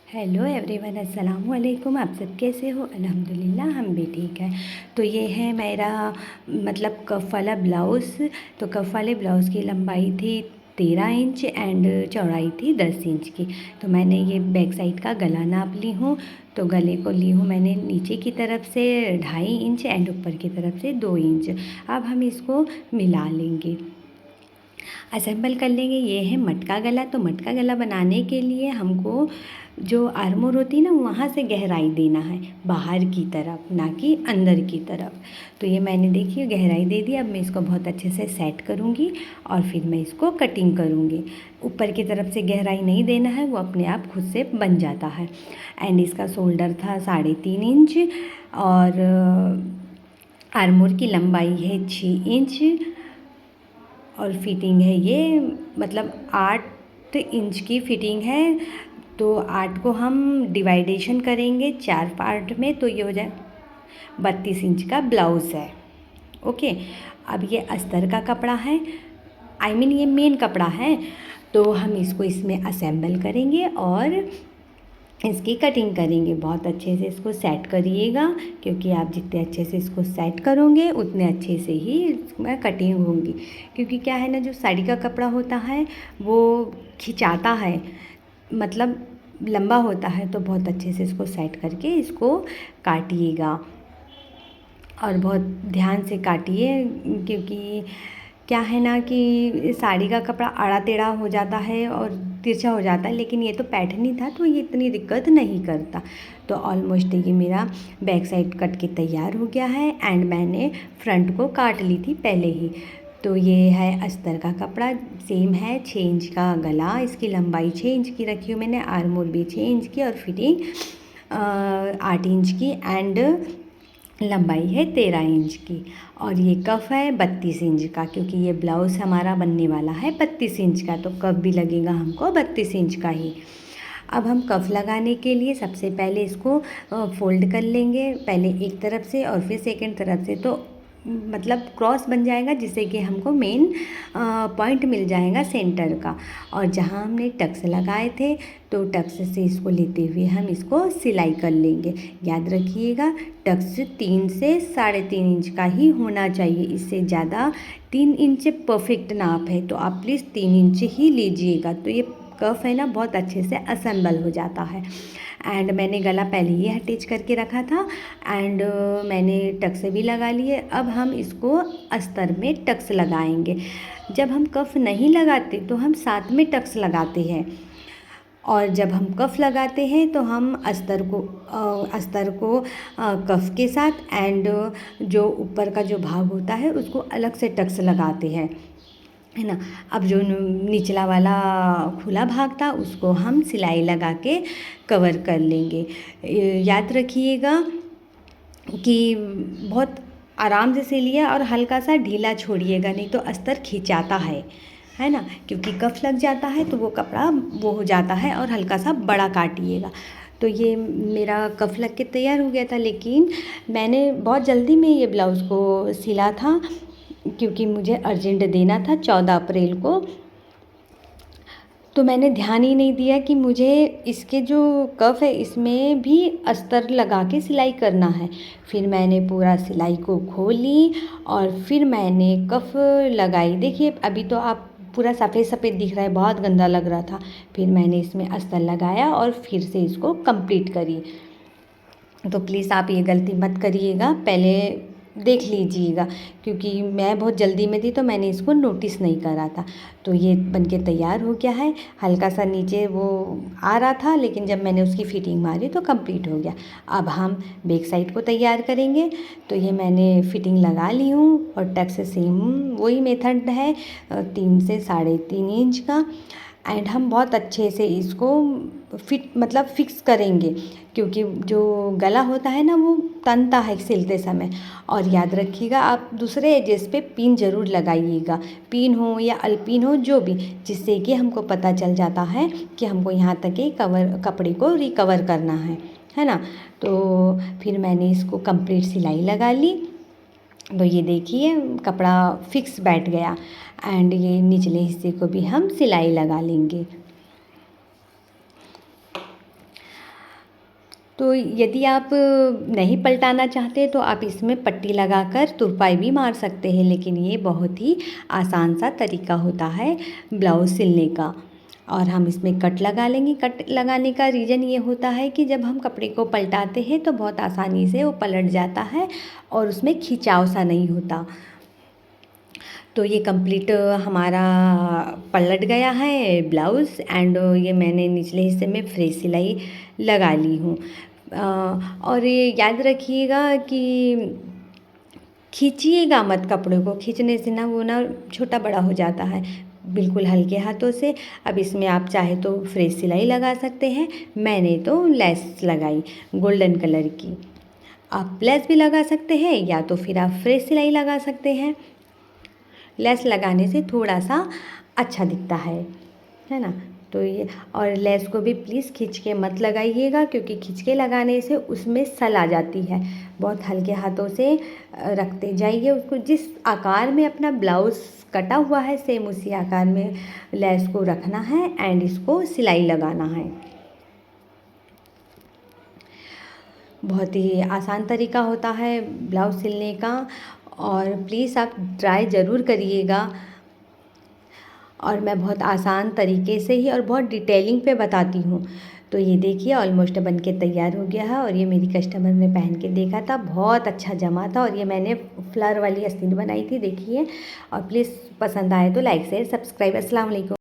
Hello everyone, अस्सलाम वालेकुम। आप सब कैसे हो? अल्हम्दुलिल्लाह हम भी ठीक हैं। तो ये है मेरा मतलब कफ़ वाला ब्लाउज़। तो कफ़ वाले ब्लाउज़ की लंबाई थी 13 इंच एंड चौड़ाई थी 10 इंच की। तो मैंने ये बैक साइड का गला नाप ली हूँ। तो गले को ली हूँ मैंने नीचे की तरफ से 2.5 इंच एंड ऊपर की तरफ से 2 इंच। अब हम इसको मिला लेंगे, असेंबल कर लेंगे। ये है मटका गला। तो मटका गला बनाने के लिए हमको जो आर्मोर होती है ना, वहाँ से गहराई देना है, बाहर की तरफ, ना कि अंदर की तरफ। तो ये मैंने देखिए गहराई दे दी। अब मैं इसको बहुत अच्छे से सेट करूँगी और फिर मैं इसको कटिंग करूँगी। ऊपर की तरफ से गहराई नहीं देना है, वो अपने आप खुद से बन जाता है। एंड इसका शोल्डर था 3.5 इंच और आर्मोर की लंबाई है 6 इंच और फिटिंग है ये मतलब 8 इंच की फिटिंग है। तो 8 को हम डिवाइडेशन करेंगे 4 पार्ट में, तो ये हो जाए 32 इंच का ब्लाउज़ है। ओके। अब ये अस्तर का कपड़ा है, ये मेन कपड़ा है। तो हम इसको इसमें असेंबल करेंगे और इसकी कटिंग करेंगे। बहुत अच्छे से इसको सेट करिएगा, क्योंकि आप जितने अच्छे से इसको सेट करोगे उतने अच्छे से ही इसमें कटिंग होंगी। क्योंकि क्या है ना, जो साड़ी का कपड़ा होता है वो खिंचाता है, मतलब लंबा होता है। तो बहुत अच्छे से इसको सेट करके इसको काटिएगा और बहुत ध्यान से काटिए, क्योंकि क्या है ना कि साड़ी का कपड़ा आड़ा टेढ़ा हो जाता है और तिरछा हो जाता है, लेकिन ये तो पैठनी था तो ये इतनी दिक्कत नहीं करता। तो ऑलमोस्ट ये मेरा बैक साइड कट के तैयार हो गया है एंड मैंने फ्रंट को काट ली थी पहले ही। तो ये है अस्तर का कपड़ा, सेम है 6 इंच का गला, इसकी लंबाई 6 इंच की रखी हूँ मैंने, आर्मोल भी 6 इंच की और फिटिंग 8 इंच की एंड लंबाई है 13 इंच की। और ये कफ़ है 32 इंच का, क्योंकि ये ब्लाउज़ हमारा बनने वाला है 32 इंच का, तो कफ़ भी लगेगा हमको 32 इंच का ही। अब हम कफ़ लगाने के लिए सबसे पहले इसको फ़ोल्ड कर लेंगे, पहले एक तरफ से और फिर सेकंड तरफ से। तो मतलब क्रॉस बन जाएगा, जिससे कि हमको मेन पॉइंट मिल जाएगा सेंटर का। और जहाँ हमने टक्स लगाए थे, तो टक्स से इसको लेते हुए हम इसको सिलाई कर लेंगे। याद रखिएगा, टक्स 3 से 3.5 इंच का ही होना चाहिए, इससे ज़्यादा 3 इंच परफेक्ट नाप है, तो आप प्लीज़ 3 इंच ही लीजिएगा। तो ये कफ है ना बहुत अच्छे से असेंबल हो जाता है। एंड मैंने गला पहले ही अटैच करके रखा था एंड मैंने टक्स भी लगा लिए। अब हम इसको अस्तर में टक्स लगाएंगे। जब हम कफ नहीं लगाते तो हम साथ में टक्स लगाते हैं, और जब हम कफ लगाते हैं तो हम अस्तर को कफ के साथ एंड जो ऊपर का जो भाग होता है उसको अलग से टक्स लगाते हैं, है ना। अब जो निचला वाला खुला भाग था उसको हम सिलाई लगा के कवर कर लेंगे। याद रखिएगा कि बहुत आराम से सिलिए और हल्का सा ढीला छोड़िएगा, नहीं तो अस्तर खिंचाता है ना। क्योंकि कफ लग जाता है तो वो कपड़ा वो हो जाता है, और हल्का सा बड़ा काटिएगा। तो ये मेरा कफ लग के तैयार हो गया था, लेकिन मैंने बहुत जल्दी में ये ब्लाउज़ को सिला था, क्योंकि मुझे अर्जेंट देना था 14 अप्रैल को। तो मैंने ध्यान ही नहीं दिया कि मुझे इसके जो कफ है इसमें भी अस्तर लगा के सिलाई करना है। फिर मैंने पूरा सिलाई को खोली और फिर मैंने कफ लगाई। देखिए अभी तो आप पूरा सफ़ेद सफ़ेद दिख रहा है, बहुत गंदा लग रहा था। फिर मैंने इसमें अस्तर लगाया और फिर से इसको कंप्लीट करी। तो प्लीज़ आप ये गलती मत करिएगा, पहले देख लीजिएगा, क्योंकि मैं बहुत जल्दी में थी तो मैंने इसको नोटिस नहीं करा था। तो ये बनके तैयार हो गया है। हल्का सा नीचे वो आ रहा था, लेकिन जब मैंने उसकी फिटिंग मारी तो कंप्लीट हो गया। अब हम बैक साइड को तैयार करेंगे। तो ये मैंने फिटिंग लगा ली हूँ और टक्स सेम वही मेथड है, 3 से 3.5 इंच का। एंड हम बहुत अच्छे से इसको फिक्स करेंगे, क्योंकि जो गला होता है ना वो तनता है सिलते समय। और याद रखिएगा आप दूसरे एजेस पे पिन ज़रूर लगाइएगा, पिन हो या अल्पिन हो जो भी, जिससे कि हमको पता चल जाता है कि हमको यहाँ तक के कपड़े को रिकवर करना है ना। तो फिर मैंने इसको कंप्लीट सिलाई लगा ली। तो ये देखिए कपड़ा फिक्स बैठ गया एंड ये निचले हिस्से को भी हम सिलाई लगा लेंगे। तो यदि आप नहीं पलटाना चाहते तो आप इसमें पट्टी लगाकर तुरपाई भी मार सकते हैं, लेकिन ये बहुत ही आसान सा तरीका होता है ब्लाउज़ सिलने का। और हम इसमें कट लगा लेंगे। कट लगाने का रीज़न ये होता है कि जब हम कपड़े को पलटाते हैं तो बहुत आसानी से वो पलट जाता है और उसमें खिंचाव सा नहीं होता। तो ये कंप्लीट हमारा पलट गया है ब्लाउज़, एंड ये मैंने निचले हिस्से में फ्रेश सिलाई लगा ली हूँ। और ये याद रखिएगा कि खींचिएगा मत कपड़े को, खींचने से ना वो ना छोटा बड़ा हो जाता है। बिल्कुल हल्के हाथों से। अब इसमें आप चाहे तो फ्रेश सिलाई लगा सकते हैं, मैंने तो लेस लगाई गोल्डन कलर की। आप लेस भी लगा सकते हैं या तो फिर आप फ्रेश सिलाई लगा सकते हैं। लेस लगाने से थोड़ा सा अच्छा दिखता है ना। तो ये, और लेस को भी प्लीज़ खींच के मत लगाइएगा, क्योंकि खींच के लगाने से उसमें सल आ जाती है। बहुत हल्के हाथों से रखते जाइए उसको। जिस आकार में अपना ब्लाउज़ कटा हुआ है सेम उसी आकार में लेस को रखना है एंड इसको सिलाई लगाना है। बहुत ही आसान तरीका होता है ब्लाउज़ सिलने का, और प्लीज़ आप ट्राई ज़रूर करिएगा। और मैं बहुत आसान तरीके से ही और बहुत डिटेलिंग पे बताती हूँ। तो ये देखिए ऑलमोस्ट बन के तैयार हो गया है, और ये मेरी कस्टमर ने पहन के देखा था, बहुत अच्छा जमा था। और ये मैंने फ्लावर वाली आस्तीन बनाई थी, देखिए। और प्लीज़ पसंद आए तो लाइक शेयर सब्सक्राइब। अस्सलाम वालेकुम।